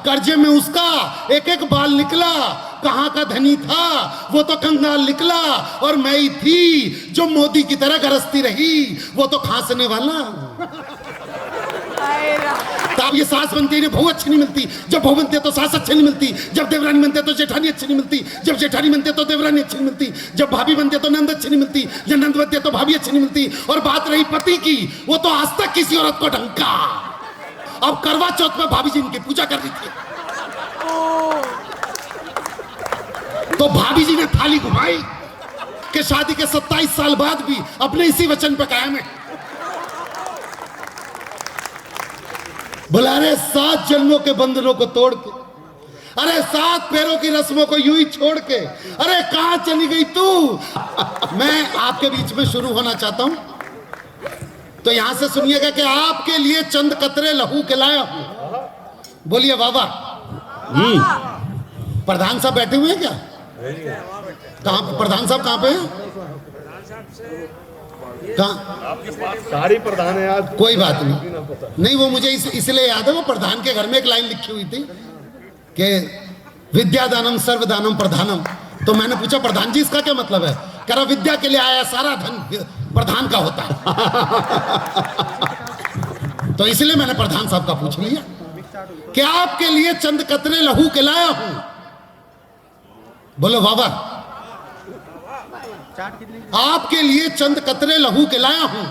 कर्जे में उसका एक एक बाल निकला, कहाँ का धनी था वो तो कंगाल निकला, और मैं ही थी जो मोदी की तरह गरजती रही, वो तो खांसने वाला। तब ये सास बनती है बहू अच्छी नहीं मिलती, जब बहू बनती है तो सास अच्छी नहीं मिलती, जब देवरानी बनती है तो जेठानी अच्छी नहीं मिलती, जब जेठानी बनती है तो देवरानी अच्छी नहीं मिलती, जब भाभी बनती है तो नंद अच्छी नहीं मिलती, जब नंद बनती है तो भाभी अच्छी नहीं मिलती। और बात रही पति की, वो तो आज तक किसी औरत को ढंका। अब करवा चौथ में भाभी जी इनकी पूजा कर रही थी, तो भाभी जी ने थाली घुमाई कि शादी के 27 साल बाद भी अपने इसी वचन पे कायम है। बोला, अरे 7 जन्मों के बंधनों को तोड़ के, अरे 7 पैरों की रस्मों को यूं ही छोड़ के, अरे कहां चली गई तू। मैं आपके बीच में शुरू होना चाहता हूं, तो यहां से सुनिएगा कि आपके लिए चंद कतरे लहू के लाया हूं। बोलिए बाबा। प्रधान साहब बैठे हुए हैं क्या? कहां प्रधान साहब कहां पे हैं? सारी प्रधान है आज। कोई बात नहीं, वो मुझे इसलिए याद है, वो प्रधान के घर में एक लाइन लिखी हुई थी कि विद्यादानम सर्वदानम प्रधानम। तो मैंने पूछा, प्रधान जी इसका क्या मतलब है? कह रहा, विद्या के लिए आया सारा धन प्रधान का होता है। तो इसलिए मैंने प्रधान साहब का पूछ लिया कि आपके लिए चंद कतरे लहू के लाया हूं। बोलो बाबा। आपके लिए चंद कतरे लहू के लाया हूं,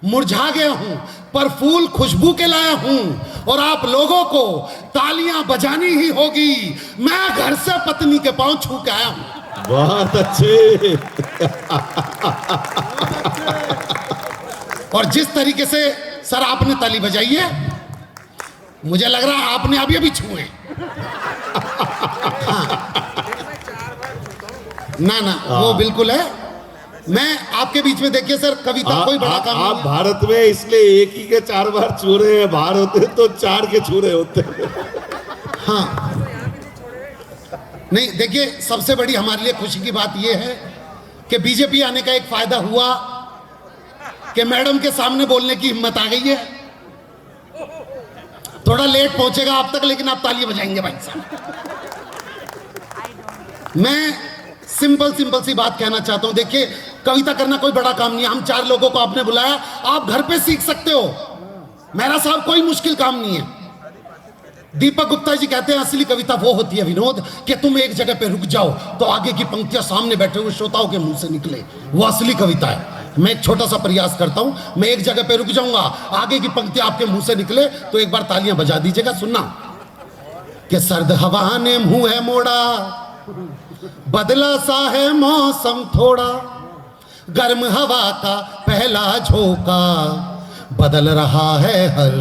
मुरझा गया हूं पर फूल खुशबू के लाया हूं, और आप लोगों को तालियां बजानी ही होगी। मैं घर से पत्नी के पांव छू के आया हूं। बहुत अच्छे। और जिस तरीके से सर आपने ताली बजाई है, मुझे लग रहा है आपने अभी अभी छुए। ना वो बिल्कुल है। मैं आपके बीच में, देखिए सर, कविता कोई बड़ा काम नहीं है। आप भारत में इसलिए एक ही के 4 बार छू रहे हैं, बाहर होते तो 4 के छू रहे होते। हाँ, नहीं देखिए, सबसे बड़ी हमारे लिए खुशी की बात यह है कि बीजेपी आने का एक फायदा हुआ कि मैडम के सामने बोलने की हिम्मत आ गई है। थोड़ा लेट पहुंचेगा आप तक, लेकिन आप तालियां बजाएंगे भाई साहब। मैं सिंपल सी बात कहना चाहता हूं। देखिए, कविता करना कोई बड़ा काम नहीं है। हम 4 लोगों को आपने बुलाया, आप घर पे सीख सकते हो। मेरा साहब कोई मुश्किल काम नहीं है। दीपक गुप्ता जी कहते हैं, असली कविता वो होती है विनोद कि तुम एक जगह पे रुक जाओ तो आगे की पंक्तियां सामने बैठे हुए श्रोताओं के मुंह से निकले, वो असली कविता है। मैं एक छोटा सा प्रयास करता हूं, मैं एक जगह पे रुक जाऊंगा, आगे की पंक्तियां आपके मुंह से निकले, तो एक बार तालियां बजा दीजिएगा। सुनना कि सर्द हवा ने मुंह है मोड़ा, बदला सा है मौसम थोड़ा, गर्म हवा का पहला झोंका, बदल रहा है हर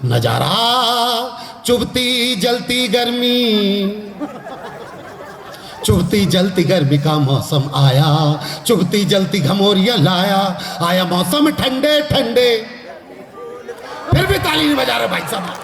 नजारा, चुभती जलती गर्मी, चुभती जलती गर्मी का मौसम आया, चुभती जलती घमोरियां लाया, आया मौसम ठंडे ठंडे। फिर भी ताली नहीं बजा रहे भाई साहब।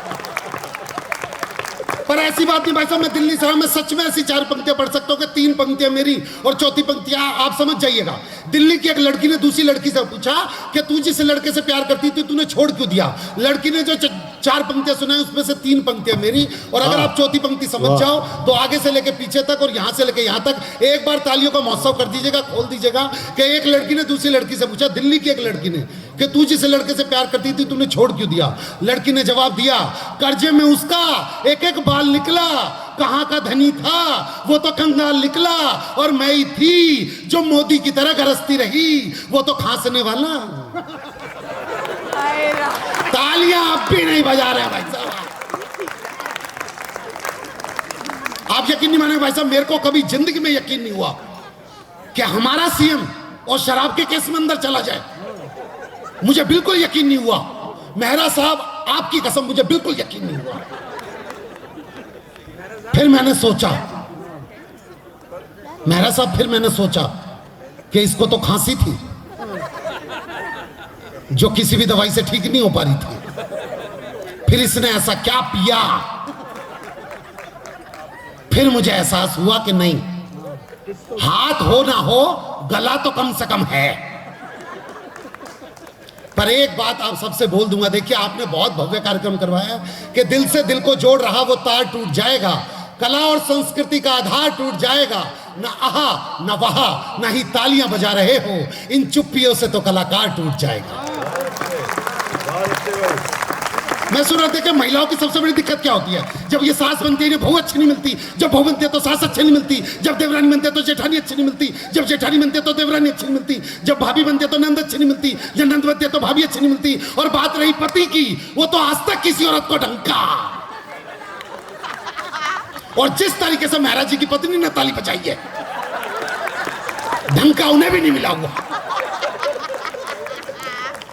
पर ऐसी बात नहीं भाई साहब, मैं दिल्ली से हूं, मैं सच में ऐसी 4 पंक्तियां पढ़ सकता हूं कि 3 पंक्तियां मेरी और चौथी पंक्तियां आप समझ जाइएगा। दिल्ली की एक लड़की ने दूसरी लड़की से पूछा कि तू जिस लड़के से प्यार करती थी तूने छोड़ क्यों दिया। लड़की ने जो 4 पंक्तियां सुनाई उसमें से 3 पंक्तियां मेरी, और अगर आप चौथी पंक्ति समझ जाओ तो आगे से लेके पीछे तक और यहां से लेके यहां तक एक बार तालियों का महोत्सव कर दीजिएगा, खोल दीजिएगा। कि एक लड़की ने दूसरी लड़की से पूछा, दिल्ली की एक लड़की ने, कि तू जिस लड़के से प्यार करती थी तूने छोड़ क्यों दिया। लड़की ने जवाब दिया, कर्जे में उसका एक एक बाल निकला, कहां का धनी था वो तो कंगाल निकला, और मैं ही थी जो मोदी की तरह गरजती रही, वो तो खांसने वाला। तालियां आप भी नहीं बजा रहे भाई साहब। आप यकीन नहीं मानेंगे भाई साहब, मेरे को कभी जिंदगी में यकीन नहीं हुआ कि हमारा सीएम और शराब के केस में अंदर चला जाए। मुझे बिल्कुल यकीन नहीं हुआ मेहरा साहब, आपकी कसम मुझे बिल्कुल यकीन नहीं हुआ। फिर मैंने सोचा मेहरा साहब, फिर मैंने सोचा कि इसको तो खांसी थी जो किसी भी दवाई से ठीक नहीं हो पा रही थी। फिर इसने ऐसा क्या पिया, फिर मुझे एहसास हुआ कि नहीं, हाथ हो ना हो गला तो कम से कम है। पर एक बात आप सबसे बोल दूंगा, देखिए आपने बहुत भव्य कार्यक्रम करवाया है कि दिल से दिल को जोड़ रहा वो तार टूट जाएगा, कला और संस्कृति का आधार टूट जाएगा, न आहा न वहा न ही तालियां बजा रहे हो, इन चुप्पियों से तो कलाकार टूट जाएगा। मैं सुन रहा था कि महिलाओं की सबसे बड़ी दिक्कत क्या होती है, जब ये सास बनती है बहू अच्छी नहीं मिलती, जब बहू बनती है तो सास अच्छी नहीं मिलती, जब देवरानी बनती है तो जेठानी अच्छी नहीं मिलती, जब जेठानी बनती है तो देवरानी अच्छी नहीं मिलती, जब भाभी बनती है तो नंद अच्छी नहीं मिलती, जब नंद बनती है तो भाभी अच्छी नहीं मिलती। और बात रही पति की, वो तो आज तक किसी औरत को ढंका, और जिस तरीके से महाराज जी की पत्नी ने ताली बजाई है, ढंका उन्हें भी नहीं मिला हुआ।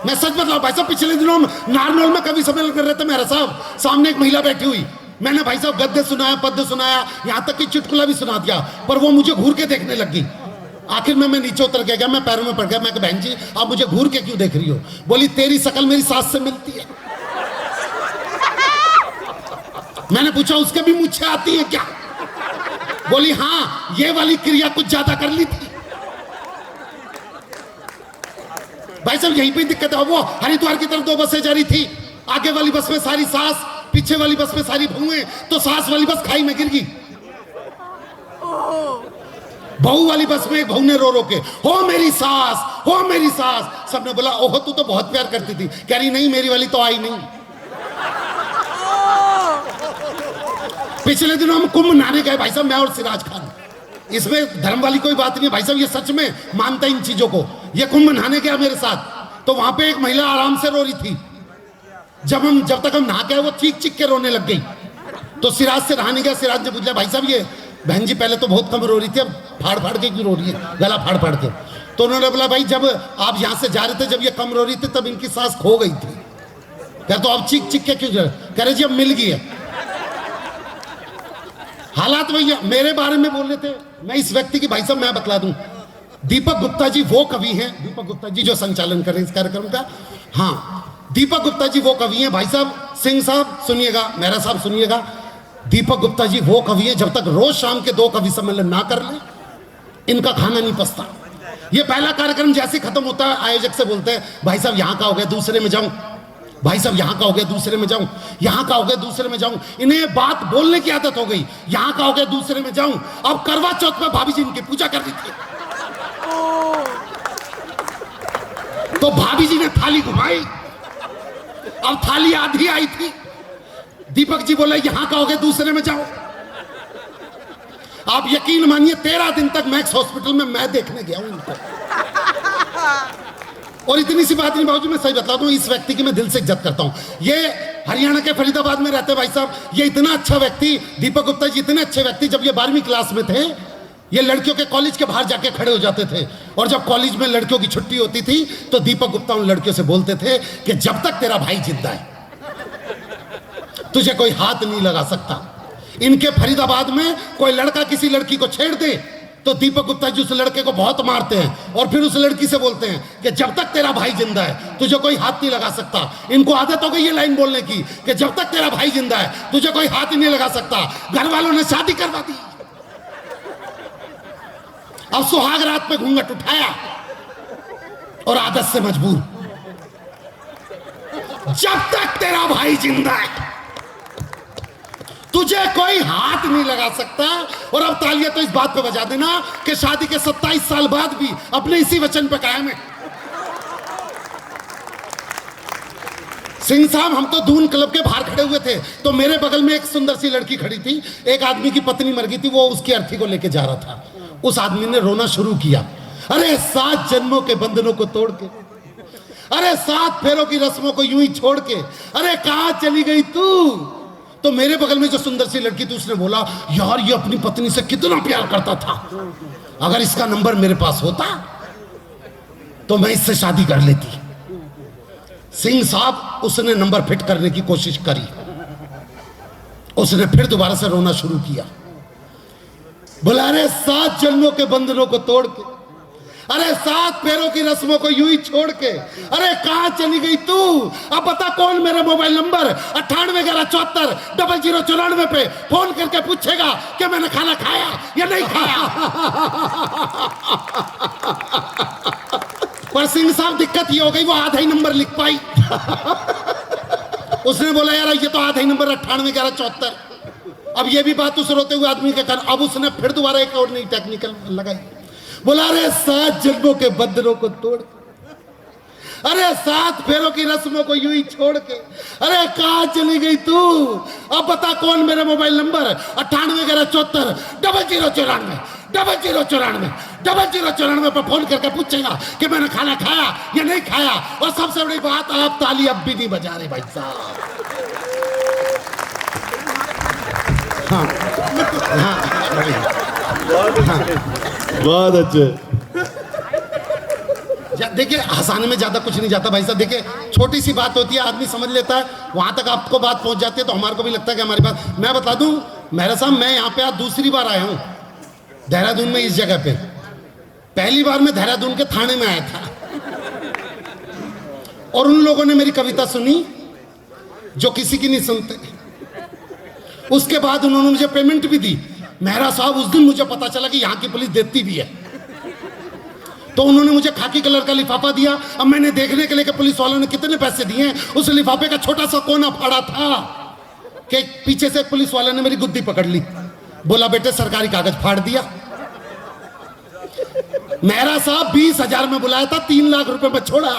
मैं सच बतलाऊं भाई साहब, पिछले दिनों नारनौल में कवि सम्मेलन कर रहे थे मेरा साहब, सामने एक महिला बैठी हुई, मैंने भाई साहब गद्य सुनाया, पद्य सुनाया, यहां तक कि चुटकुला भी सुना दिया, पर वो मुझे घूर के देखने लगी। आखिर में मैं नीचे उतर के गया, मैं पैरों में पड़ गया, मैं कहा बहन जी आप मुझे घूर के क्यों देख रही हो? बोली तेरी शकल मेरी सास से मिलती है। मैंने पूछा उसके भी मुझे आती है क्या? बोली हाँ, ये वाली क्रिया कुछ ज्यादा कर ली थी। भाई साहब यहीं पे दिक्कत है। वो हरिद्वार की तरफ 2 बसें जा रही थी, आगे वाली बस में सारी सास, पीछे वाली बस में सारी बहुएं, तो सास वाली बस खाई में गिर गई। बहू वाली बस में एक बहू ने रो रो के हो मेरी सास, हो मेरी सास। सबने बोला ओहो तू तो बहुत प्यार करती थी। कह रही नहीं मेरी वाली तो आई नहीं। पिछले दिनों हम कुंभ नहाने गए भाई साहब, मैं और सिराज खान, इसमें धर्म वाली कोई बात नहीं है भाई साहब, ये सच में मानता इन चीजों को। ये कुंभ नहाने गया मेरे साथ, तो वहां पे एक महिला आराम से रो रही थी। जब तक हम नहा के वो चीख चीख के रोने लग गई, तो सिराज से नहाने गया। सिराज ने पूछा भाई साहब ये बहन जी पहले तो बहुत कम रो रही थी, अब फाड़ फाड़ के क्यों रो रही है, गला फाड़ फाड़ के? तो उन्होंने बोला भाई जब आप यहाँ से जा रहे थे, जब ये कम रो रही थी तब इनकी सांस खो गई थी। क्या तो अब चीख चीख के क्यों? कह रहे जी अब मिल गई है। हालात वही है। मेरे बारे में बोल रहे थे, मैं इस व्यक्ति की भाई साहब मैं बतला दूं, दीपक गुप्ता जी वो कवि हैं, दीपक गुप्ता जी जो संचालन कर रहे हैं इस कार्यक्रम का, हाँ दीपक गुप्ता जी वो कवि हैं भाई साहब। सिंह साहब सुनिएगा, मेहरा साहब सुनिएगा, दीपक गुप्ता जी वो कवि हैं, जब तक रोज शाम के 2 कवि सम्मेलन ना कर ले इनका खाना नहीं पचता। ये पहला कार्यक्रम जैसे खत्म होता है आयोजक से बोलते हैं भाई साहब यहाँ का हो गया दूसरे में जाऊं, भाई साहब यहाँ का हो गया दूसरे में जाऊं, यहाँ का हो गया दूसरे में जाऊं। इन्हें बात बोलने की आदत हो गई, यहाँ का हो गया दूसरे में जाऊं। अब करवा चौथ में भाभी जी इनकी पूजा कर रही थी, तो भाभी जी ने थाली घुमाई, अब थाली आधी आई थी। दीपक जी बोले यहाँ का हो गया दूसरे में जाओ। आप यकीन मानिए 13 दिन तक मैक्स हॉस्पिटल में मैं देखने गया हूं इनको। और इतनी सी बात नहीं बाबूजी, मैं सही बता दूं, इस व्यक्ति की मैं दिल से इज्जत करता हूं। ये हरियाणा के फरीदाबाद में रहते भाई साहब। ये इतना अच्छा व्यक्ति, दीपक गुप्ता जी इतने अच्छे व्यक्ति, जब ये 12वीं क्लास में थे ये लड़कियों के कॉलेज के बाहर जाके खड़े हो जाते थे, और जब कॉलेज में लड़कियों की छुट्टी होती थी तो दीपक गुप्ता उन लड़कियों से बोलते थे कि जब तक तेरा भाई जिंदा है तुझे कोई हाथ नहीं लगा सकता। इनके फरीदाबाद में कोई लड़का किसी लड़की को छेड़ दे तो दीपक गुप्ता जी उस लड़के को बहुत मारते हैं, और फिर उस लड़की से बोलते हैं कि जब तक तेरा भाई जिंदा है तुझे कोई हाथ नहीं लगा सकता। इनको आदत हो गई ये लाइन बोलने की कि जब तक तेरा भाई जिंदा है तुझे कोई हाथ ही नहीं लगा सकता। घर वालों ने शादी करवा दी, अब सुहाग रात में घूंघट उठाया और आदत से मजबूर। जब तक तेरा भाई जिंदा है तुझे कोई हाथ नहीं लगा सकता। और अब तालियां तो इस बात पे बजा देना कि शादी के 27 साल बाद भी अपने इसी वचन पे कायम है। सिंह साहब हम तो दून क्लब के बाहर खड़े हुए थे, तो मेरे बगल में एक सुंदर सी लड़की खड़ी थी, एक आदमी की पत्नी मर गई थी, वो उसकी अर्थी को लेके जा रहा था। उस आदमी ने रोना शुरू किया, अरे 7 जन्मों के बंधनों को तोड़ के, अरे 7 फेरों की रस्मों को यूं ही छोड़ के, अरे कहां चली गई तू? तो मेरे बगल में जो सुंदर सी लड़की थी उसने बोला यार ये अपनी पत्नी से कितना प्यार करता था, अगर इसका नंबर मेरे पास होता तो मैं इससे शादी कर लेती। सिंह साहब उसने नंबर फिट करने की कोशिश करी, उसने फिर दोबारा से रोना शुरू किया, बोला अरे 7 जन्मों के बंधनों को तोड़ के, अरे 7 पैरों की रस्मों को यूं ही छोड़ के, अरे कहां चली गई तू? अब बता कौन मेरा मोबाइल नंबर 9811740094 पे फोन करके पूछेगा कि मैंने खाना खाया या नहीं खाया। पर सिंह साहब दिक्कत ये हो गई, वो आधा ही नंबर लिख पाई। उसने बोला यार ये तो आधा ही नंबर 98 11 74। अब ये भी बात उस रोते हुए आदमी के कान। अब उसने फिर दोबारा एक और नई टेक्निकल लगाई, बोला अरे 7 जन्मों के बंधनों को तोड़, अरे 7 फेरों की रस्मों को यूं ही छोड़ के, अरे कहाँ चली गई तू? अब बता कौन मेरे मोबाइल नंबर 98 11 74 0094 0094 0094 पर फोन करके पूछेगा कि मैंने खाना खाया या नहीं खाया। और सबसे बड़ी बात, आप ताली अब भी नहीं बजा रहे भाई साहब। हाँ बहुत अच्छे। देखिए हंसाने में ज्यादा कुछ नहीं जाता भाई साहब। देखिए छोटी सी बात होती है, आदमी समझ लेता है, वहां तक आपको बात पहुंच जाती है तो हमारे को भी लगता है कि हमारी बात। मैं बता दूं मेरा साहब, मैं यहाँ पे आज दूसरी बार आया हूँ देहरादून में, इस जगह पे। पहली बार मैं देहरादून के थाने में आया था और उन लोगों ने मेरी कविता सुनी जो किसी की नहीं सुनते। उसके बाद उन्होंने मुझे पेमेंट भी दी। मेहरा साहब उस दिन मुझे पता चला कि यहाँ की पुलिस देती भी है, तो उन्होंने मुझे खाकी कलर का लिफाफा दिया। अब मैंने देखने के लिए कि पुलिस वालों ने कितने पैसे दिए हैं, उस लिफाफे का छोटा सा कोना फाड़ा था कि पीछे से पुलिस वाले ने मेरी गुद्दी पकड़ ली, बोला बेटे सरकारी कागज फाड़ दिया। मेहरा साहब 20,000 में बुलाया था, 3 लाख रुपए में छोड़ा।